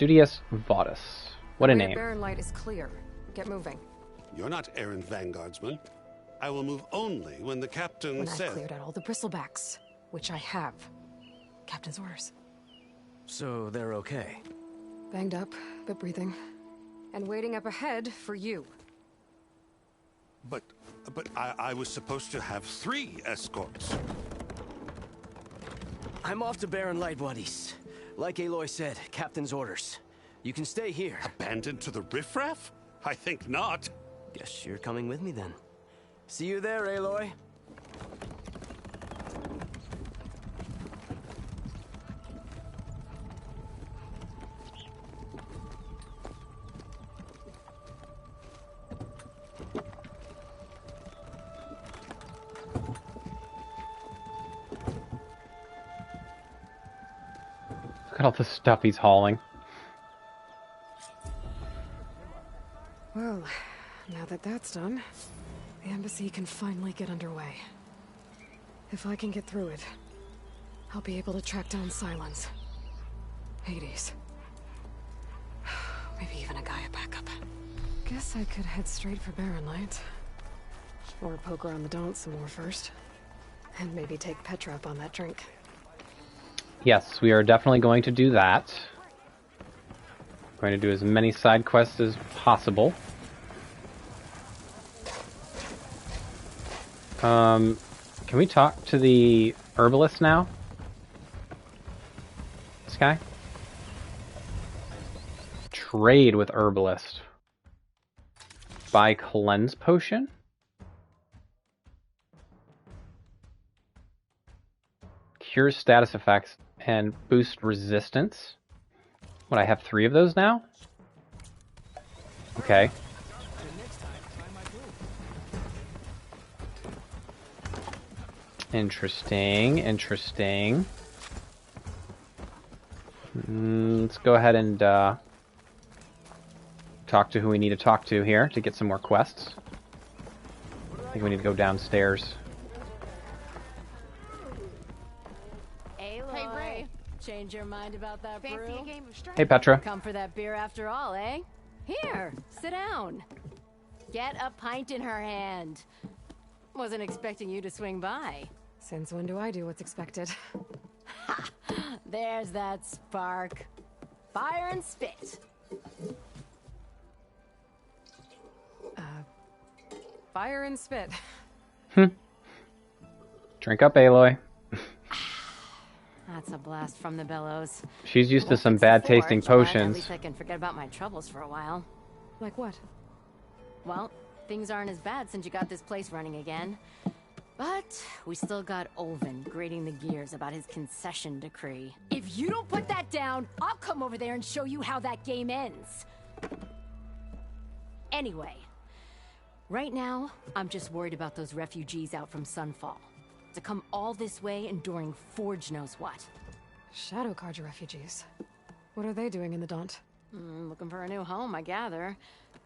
Studious Vaudus. What a name. Barren Light is clear. Get moving. You're not errant vanguardsman. I will move only when the captain says... When I've cleared out all the bristlebacks, which I have. Captain's orders. So they're okay? Banged up, but breathing. And waiting up ahead for you. But I was supposed to have 3 escorts. I'm off to Barren Light, buddies. Like Aloy said, Captain's orders. You can stay here. Abandoned to the riffraff? I think not. Guess you're coming with me then. See you there, Aloy. Look at all the stuff he's hauling. Well, now that that's done, the embassy can finally get underway. If I can get through it, I'll be able to track down Silence. Hades. Maybe even a Gaia backup. Guess I could head straight for Barren Light. Or poke around the Daunt some more first. And maybe take Petra up on that drink. Yes, we are definitely going to do that. Going to do as many side quests as possible. Can we talk to the herbalist now? This guy? Trade with herbalist. Buy cleanse potion? Cure status effects and boost resistance. What, I have 3 of those now? Okay. Interesting, interesting. Let's go ahead and talk to who we need to talk to here to get some more quests. I think we need to go downstairs. Aloy, change your mind about that brew? Hey, Petra. Come for that beer after all, eh? Here, sit down. Get a pint in her hand. Wasn't expecting you to swing by. Since when do I do what's expected? Ha! There's that spark. Fire and spit. Fire and spit. Drink up, Aloy. That's a blast from the bellows. She's used to some bad-tasting potions. At least I can forget about my troubles for a while. Like what? Well, things aren't as bad since you got this place running again. But we still got Olvin grating the gears about his concession decree. If you don't put that down, I'll come over there and show you how that game ends. Anyway, right now, I'm just worried about those refugees out from Sunfall. To come all this way enduring Forge knows what. Shadow Carja refugees. What are they doing in the Daunt? Looking for a new home, I gather.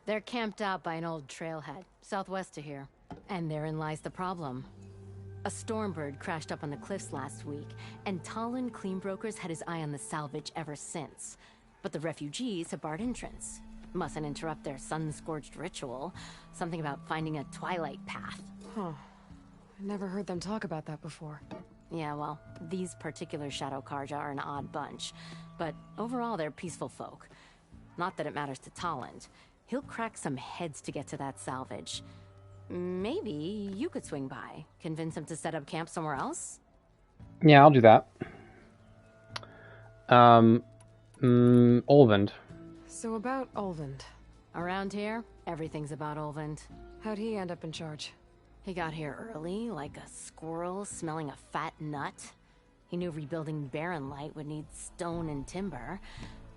They're camped out by an old trailhead, southwest of here. And therein lies the problem. A Stormbird crashed up on the cliffs last week, and Talon Cleanbrokers had his eye on the salvage ever since. But the refugees have barred entrance. Mustn't interrupt their sun-scorched ritual. Something about finding a twilight path. Huh. I never heard them talk about that before. Yeah, well, these particular Shadow Carja are an odd bunch. But overall, they're peaceful folk. Not that it matters to Talon. He'll crack some heads to get to that salvage. Maybe you could swing by, convince him to set up camp somewhere else? Yeah, I'll do that. Olvend. So about Olvend. Around here, everything's about Olvend. How'd he end up in charge? He got here early, like a squirrel smelling a fat nut. He knew rebuilding Barren Light would need stone and timber.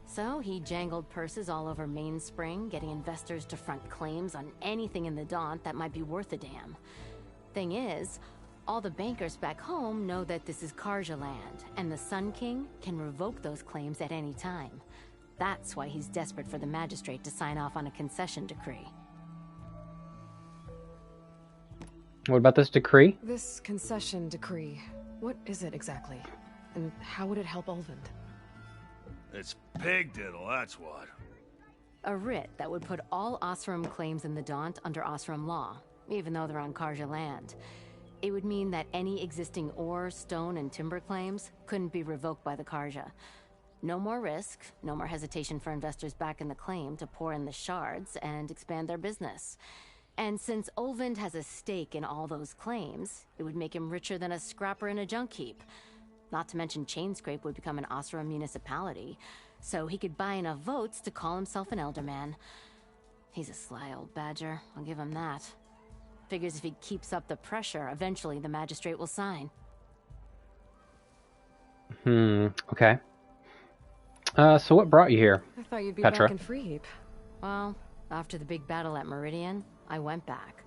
So he jangled purses all over Mainspring, getting investors to front claims on anything in the Daunt that might be worth a damn. Thing is, all the bankers back home know that this is Carja land, and the Sun King can revoke those claims at any time. That's why he's desperate for the magistrate to sign off on a concession decree. What about this decree? This concession decree. What is it exactly? And how would it help Olvend? It's pig diddle, that's what. A writ that would put all Osram claims in the Daunt under Osram law, even though they're on Karja land. It would mean that any existing ore, stone, and timber claims couldn't be revoked by the Karja. No more risk, no more hesitation for investors back in the claim to pour in the shards and expand their business. And since Olvind has a stake in all those claims, it would make him richer than a scrapper in a junk heap. Not to mention Chainscrape would become an Osram municipality, so he could buy enough votes to call himself an Elderman. He's a sly old badger, I'll give him that. Figures if he keeps up the pressure, eventually the magistrate will sign. Okay. So what brought you here, I thought you'd be Petra? back in Freeheap. Well, after the big battle at Meridian, I went back,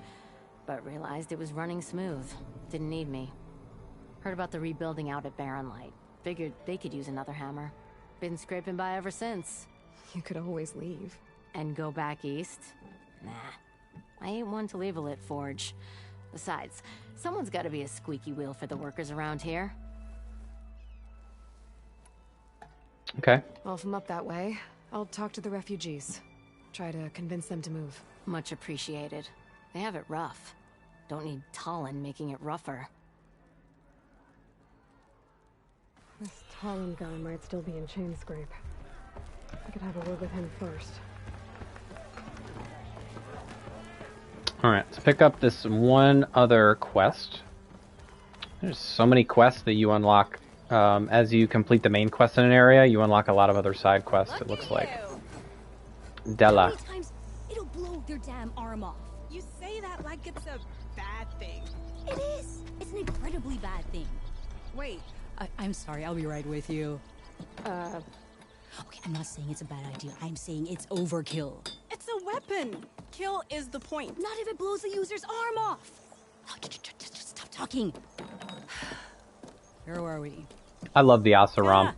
but realized it was running smooth. Didn't need me. Heard about the rebuilding out at Barren Light. Figured they could use another hammer. Been scraping by ever since. You could always leave. And go back east? Nah. I ain't one to leave a lit forge. Besides, someone's gotta be a squeaky wheel for the workers around here. Okay. Well, if I'm up that way, I'll talk to the refugees. Try to convince them to move. Much appreciated. They have it rough. Don't need Talon making it rougher. This Talon guy might still be in Chainscrape. I could have a word with him first. Alright, let's pick up this one other quest. There's so many quests that you unlock. As you complete the main quest in an area, you unlock a lot of other side quests, it looks like. Della. How many times it'll blow their damn arm off? You say that like it's a bad thing. It is. It's an incredibly bad thing. Wait, I'm sorry, I'll be right with you. Okay, I'm not saying it's a bad idea. I'm saying it's overkill. it's a weapon. Kill is the point. Not if it blows the user's arm off. Oh, just stop talking. Where were we? I love the Asaram.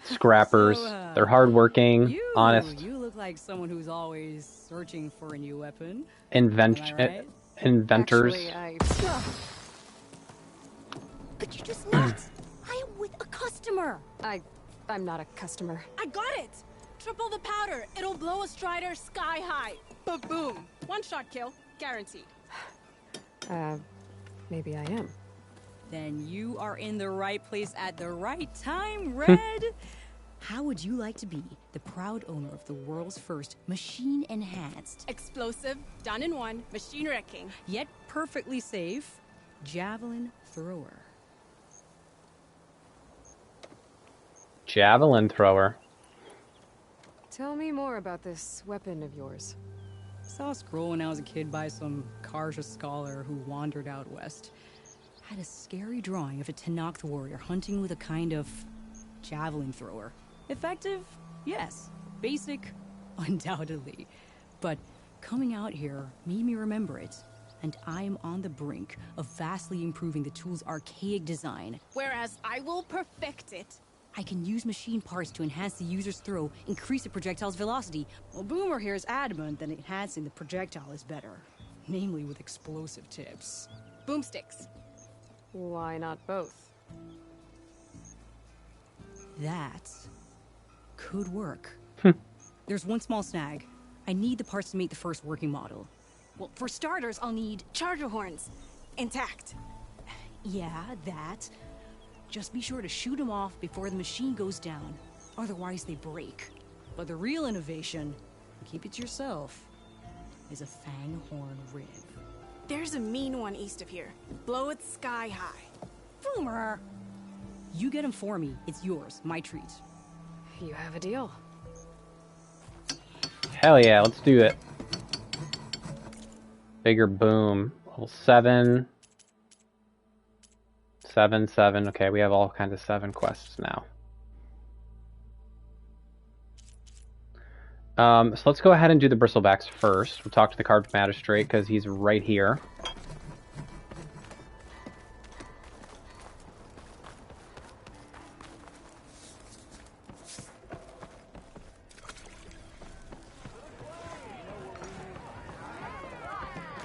Scrappers. They're hardworking, honest. You look like someone who's always searching for a new weapon. Inventors. Actually, But you're just not. I am with a customer. I'm not a customer. I got it. Triple the powder. It'll blow a Strider sky high. Ba-boom. One shot kill. Guaranteed. Maybe I am. Then you are in the right place at the right time, Red. How would you like to be the proud owner of the world's first machine-enhanced, Explosive. Done in one. Machine wrecking. yet perfectly safe, javelin thrower? Javelin thrower. Tell me more about this weapon of yours. Saw a scroll when I was a kid by some Karja scholar who wandered out west. Had a scary drawing of a Tenakth warrior hunting with a kind of javelin thrower. Effective? Yes. Basic? Undoubtedly. But coming out here made me remember it. And I am on the brink of vastly improving the tool's archaic design. Whereas I will perfect it. I can use machine parts to enhance the user's throw, increase the projectile's velocity. Well, Boomer here is adamant that enhancing the projectile is better. Namely with explosive tips. Boomsticks. Why not both? That could work. There's one small snag. I need the parts to make the first working model. Well, for starters, I'll need charger horns. Intact. Yeah, that. Just be sure to shoot them off before the machine goes down. Otherwise they break. But the real innovation, keep it to yourself, is a fanghorn rib. There's a mean one east of here. Blow it sky high. Boomer! You get him for me. It's yours. My treat. You have a deal. Hell yeah, let's do it. Bigger boom. Level 7. 7. Okay, we have all kinds of 7 quests now. So let's go ahead and do the bristlebacks first. We'll talk to the Card Magistrate because he's right here.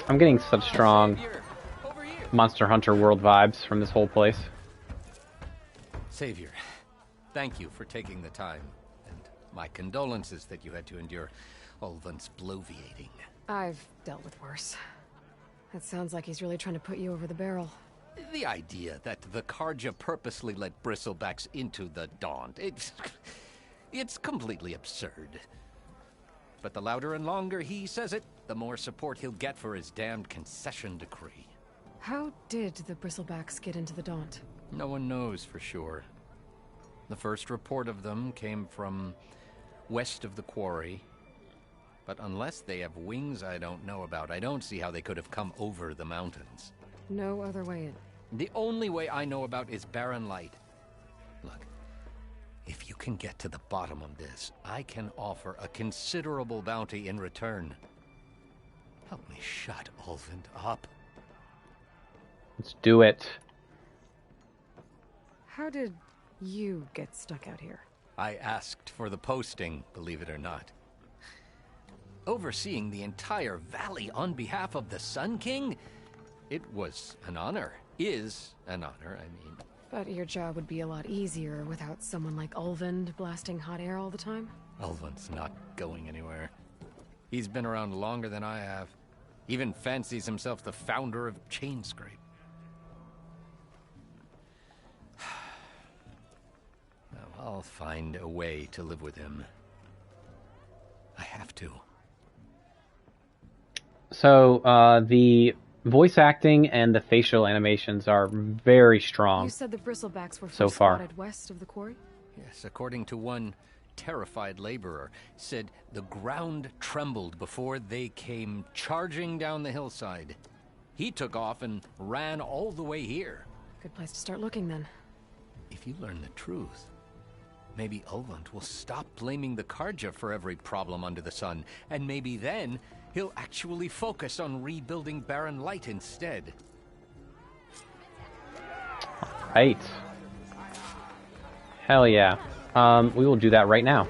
I'm getting such strong Monster Hunter World vibes from this whole place. Savior, Thank you for taking the time. And my condolences that you had to endure Ulvin's bloviating. I've dealt with worse. It sounds like he's really trying to put you over the barrel. The idea that the Karja purposely let bristlebacks into the Daunt, it's completely absurd. But the louder and longer he says it, the more support he'll get for his damned concession decree. How did the Bristlebacks get into the Daunt? No one knows for sure. The first report of them came from west of the quarry. But unless they have wings I don't know about, I don't see how they could have come over the mountains. No other way in. The only way I know about is Barren Light. Look, if you can get to the bottom of this, I can offer a considerable bounty in return. Help me shut Ulvin up. Let's do it. How did you get stuck out here? I asked for the posting, believe it or not. Overseeing the entire valley on behalf of the Sun King? It was an honor. Is an honor, I mean. But your job would be a lot easier without someone like Ulvin blasting hot air all the time? Ulvin's not going anywhere. He's been around longer than I have. Even fancies himself the founder of Chainscrape. Well, I'll find a way to live with him. I have to. So, the voice acting and the facial animations are very strong. You said the Bristlebacks were so first far. spotted west of the quarry? Yes, according to one terrified laborer, said the ground trembled before they came charging down the hillside. He took off and ran all the way here. Good place to start looking, then. If you learn the truth, maybe Ulvund will stop blaming the Karja for every problem under the sun, and maybe then he'll actually focus on rebuilding Barren Light instead. Right. Hell yeah. We will do that right now.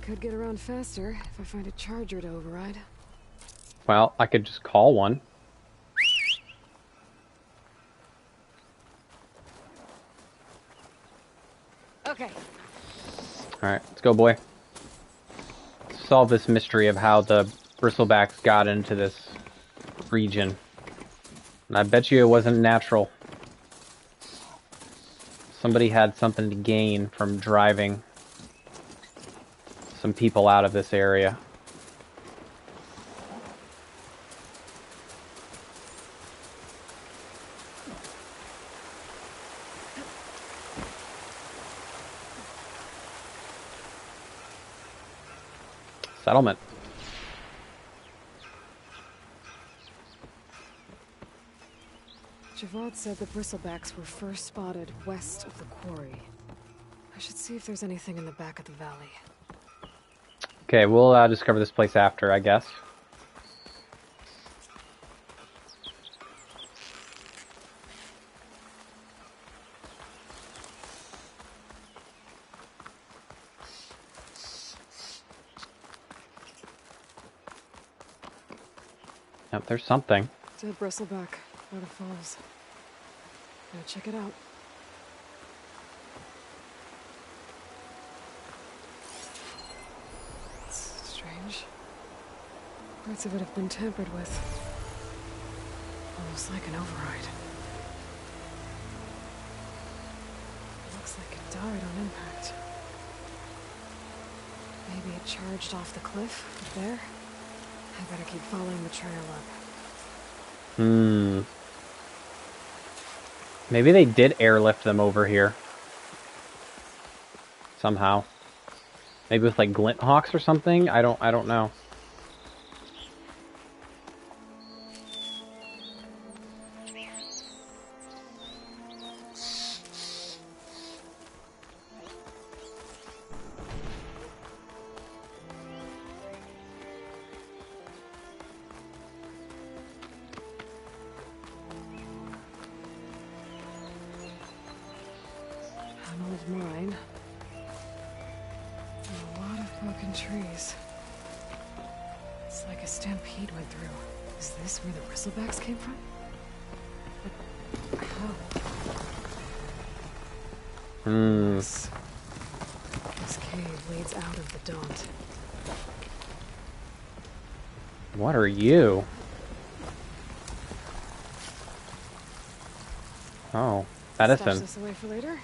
Could get around faster if I find a charger to override. Well, I could just call one. Okay. Alright, let's go, boy. Solve this mystery of how the Bristlebacks got into this region. And I bet you it wasn't natural. Somebody had something to gain from driving some people out of this area. Settlement. Javad said the Bristlebacks were first spotted west of the quarry. I should see if there's anything in the back of the valley. Okay, we'll discover this place after, I guess. Yep, there's something. Dead Bristleback, Waterfalls. Gotta check it out. Strange. Parts of it have been tampered with. Almost like an override. Looks like it died on impact. Maybe it charged off the cliff up there? I better keep following the trail up. Maybe they did airlift them over here. Somehow. Maybe with like glint hawks or something? I don't know. old mine. And a lot of broken trees. It's like a stampede went through. Is this where the bristlebacks came from? But how? This cave leads out of the Daunt. What are you? Oh, Stash medicine. this away for later.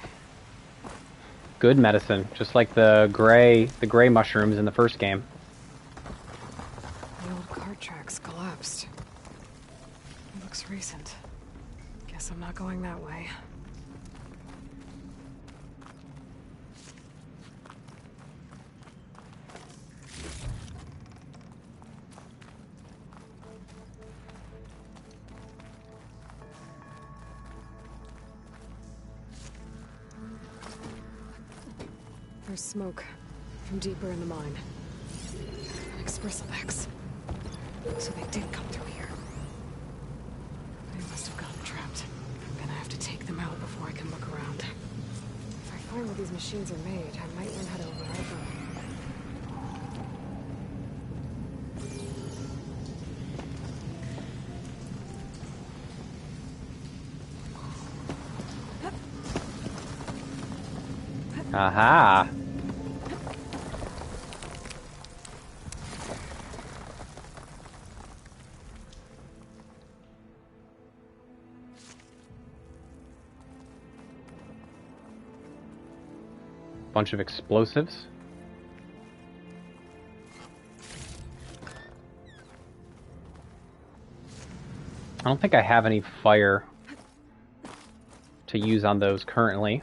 Good medicine, just like the gray mushrooms in the first game. The old cart tracks collapsed. It looks recent. Guess I'm not going that way. There's smoke from deeper in the mine. Bristlebacks. So they did come through here. They must have gotten trapped. I'm gonna have to take them out before I can look around. If I find where these machines are made, I might learn how to override them. Aha! Bunch of explosives. I don't think I have any fire to use on those currently.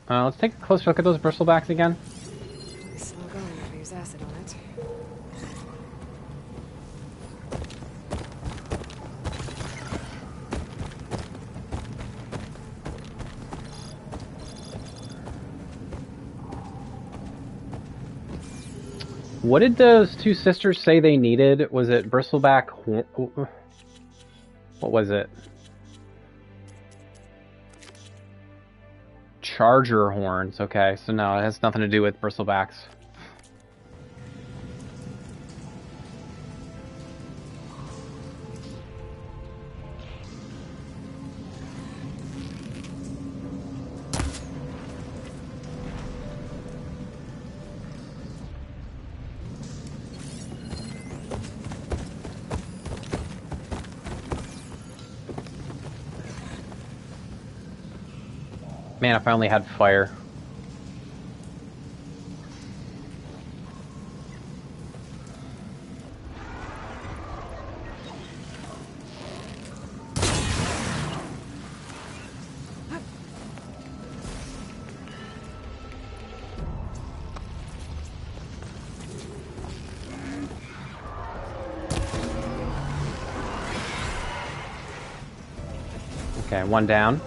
Let's take a closer look at those bristlebacks again. It'll be slow going if I use acid on it. What did those two sisters say they needed? Was it bristleback? What was it? Charger horns. Okay, so no, it has nothing to do with bristlebacks. Man, if I only had fire. Okay, one down.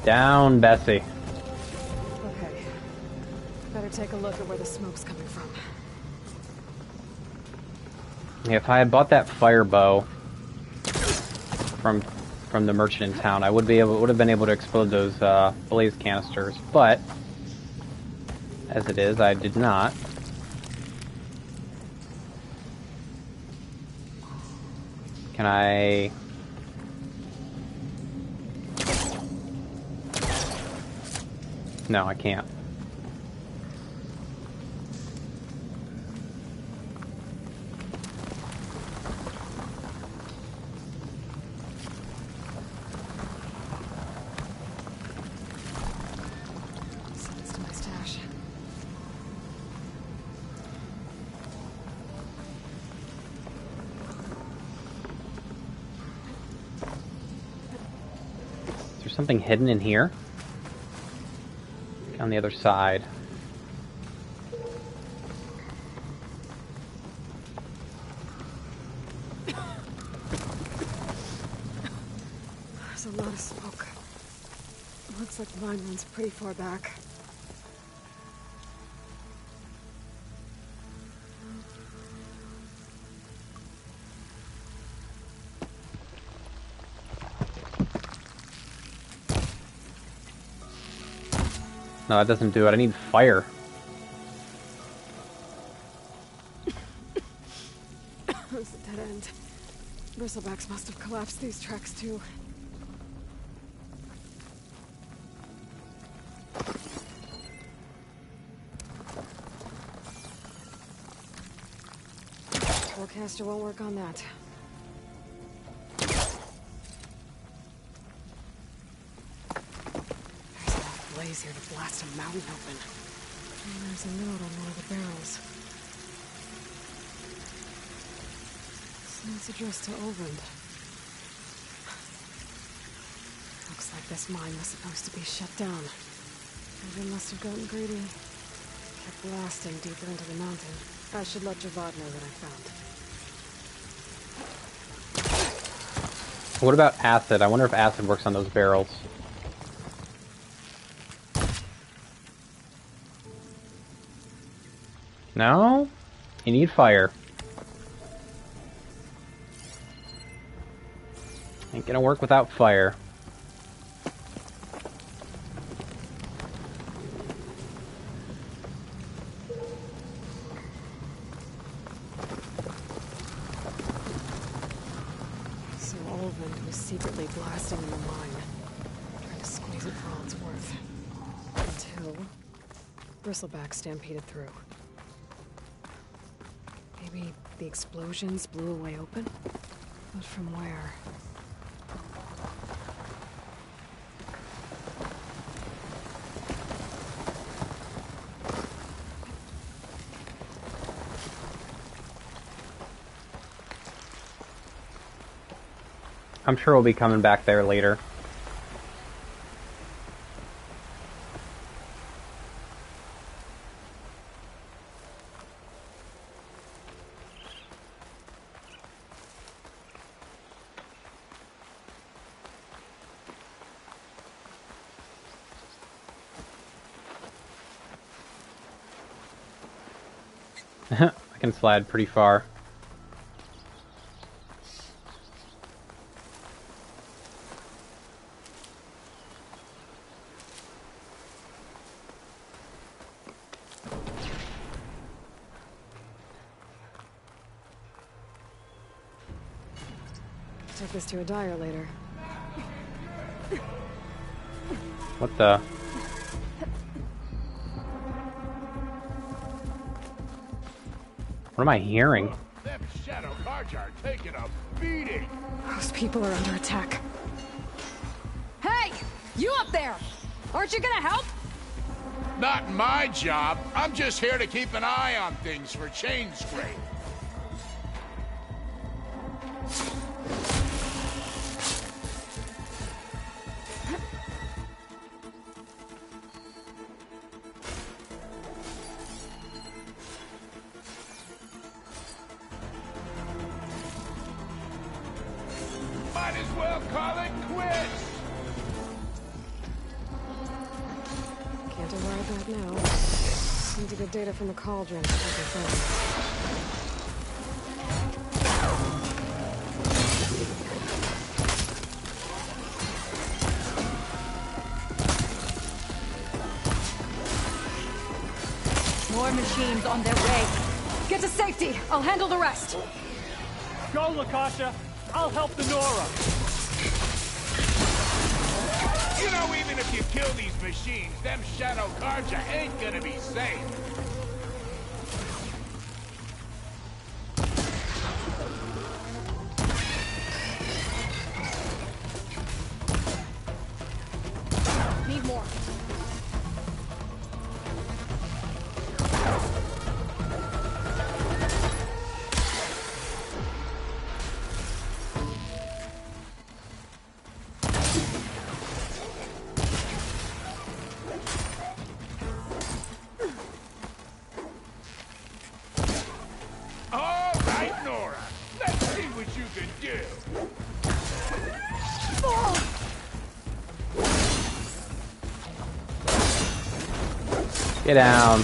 Down, Bessie. Okay. Better take a look at where the smoke's coming from. If I had bought that fire bow from the merchant in town, I would have been able to explode those blaze canisters. But as it is, I did not. Can I? No, I can't. something hidden in here? On the other side. There's a lot of smoke. Looks like the mine runs pretty far back. No, that doesn't do it. I need fire. It's a dead end. Bristlebacks must have collapsed these tracks too. Forecaster won't work on that. There's enough blaze here to blast a mountain open. And there's a note on one of the barrels. This note's addressed to Olvend. Looks like this mine was supposed to be shut down. Olvend must have gotten greedy. Kept blasting deeper into the mountain. I should let Javad know what I found. What about acid? I wonder if acid works on those barrels. No? You need fire. Ain't gonna work without fire. So Olvend was secretly blasting in the mine, trying to squeeze it for all it's worth. Until Bristleback stampeded through. Maybe the explosions blew a way open? But from where? I'm sure we'll be coming back there later. I can slide pretty far. Take this to a dyer later. What the? What am I hearing? Them shadow cards are taking a beating. Those people are under attack. Hey! You up there! Aren't you gonna help? Not my job. I'm just here to keep an eye on things for chain scrape. Might as well call it quits. Can't arrive right now. Need to get data from the cauldron. Like I said. More machines on their way. Get to safety. I'll handle the rest. Go, Lakasha. I'll help the Nora. You know, even if you kill these machines, them shadow cards ain't gonna be safe. Need more. Get down.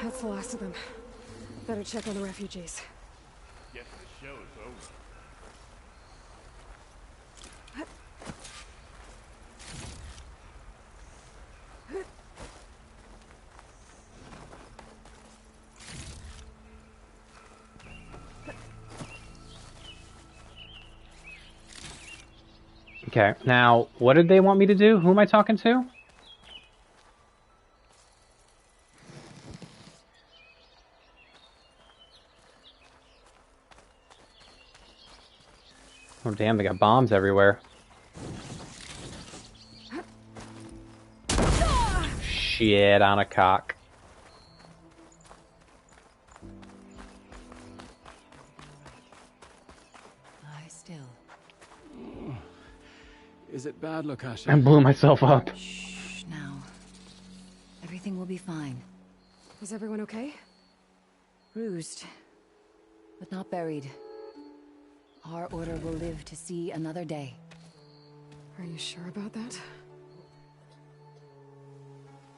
That's the last of them. Better check on the refugees. Guess the show's over. Okay, now, what did they want me to do? Who am I talking to? Oh, damn, they got bombs everywhere. Shit on a cock. Lie still. Is it bad, Lukasha? I blew myself up. Shh, now. Everything will be fine. Is everyone okay? Bruised, but not buried. Our order will live to see another day. Are you sure about that?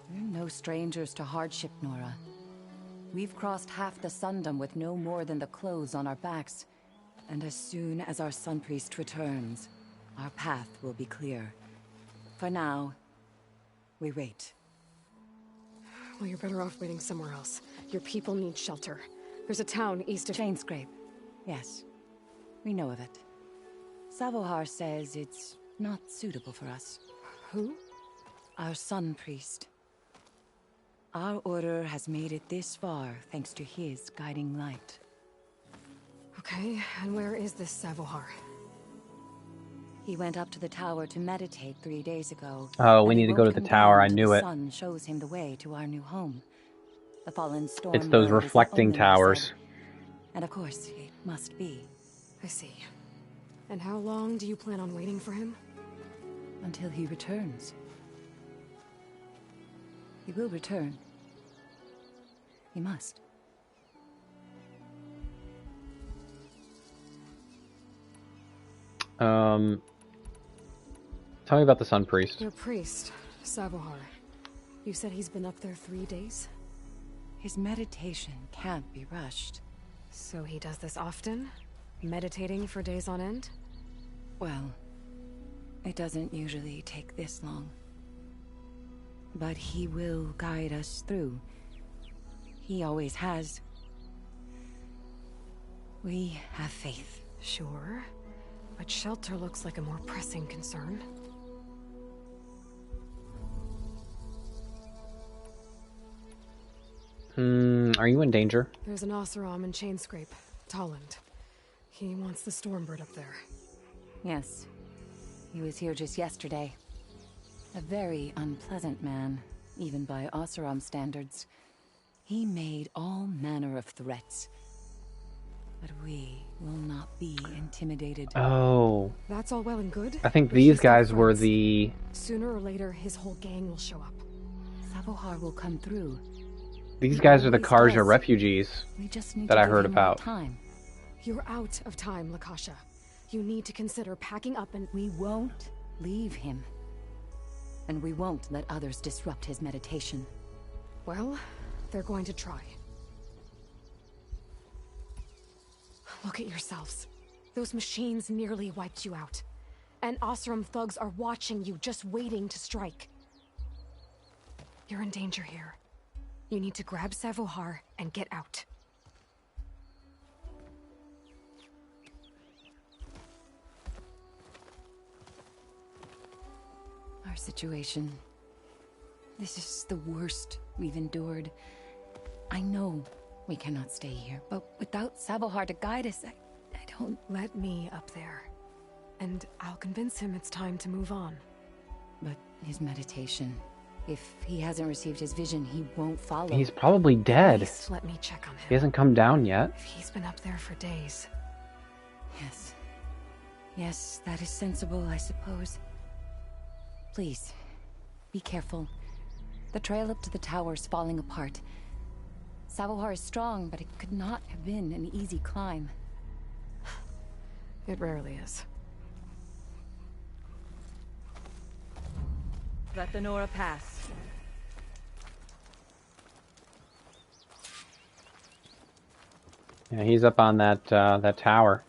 We're no strangers to hardship, Nora. We've crossed half the Sundom with no more than the clothes on our backs. And as soon as our Sun Priest returns, our path will be clear. For now, we wait. Well, you're better off waiting somewhere else. Your people need shelter. There's a town east of... Chainscrape. Yes. We know of it. Savohar says it's not suitable for us. Who? Our Sun Priest. Our order has made it this far thanks to his guiding light. Okay, and where is this Savohar? He went up to the tower to meditate 3 days ago. Oh, we need to go to the tower. I knew it. The sun shows him the way to our new home. The fallen storm. It's those reflecting towers. And of course, it must be. I see. And how long do you plan on waiting for him? Until he returns. He will return. He must. Tell me about the Sun Priest. Your priest, Savohar. You said he's been up there 3 days? His meditation can't be rushed. So he does this often? Meditating for days on end? Well, it doesn't usually take this long. But he will guide us through. He always has. We have faith. Sure. But shelter looks like a more pressing concern. Are you in danger? There's an Oseram in Chainscrape, Tolland. He wants the Stormbird up there. Yes. He was here just yesterday. A very unpleasant man, even by Oseram standards. He made all manner of threats. But we will not be intimidated. Oh. That's all well and good. I think these guys were the... Sooner or later, his whole gang will show up. Savohar will come through. These guys are the Karja refugees that I heard about. Time. You're out of time, Lukasha. You need to consider packing up and... We won't leave him. And we won't let others disrupt his meditation. Well, they're going to try. Look at yourselves. Those machines nearly wiped you out. And Oseram thugs are watching you, just waiting to strike. You're in danger here. You need to grab Savohar and get out. Our situation. This is the worst we've endured. I know we cannot stay here, but without Savohar to guide us, I don't... Let me up there. And I'll convince him it's time to move on. But his meditation... If he hasn't received his vision, he won't follow. He's probably dead. Please let me check on him. He hasn't come down yet. If he's been up there for days. Yes. Yes, that is sensible, I suppose. Please, be careful. The trail up to the tower is falling apart. Savohar is strong, but it could not have been an easy climb. It rarely is. Let the Nora pass. Yeah, he's up on that that tower.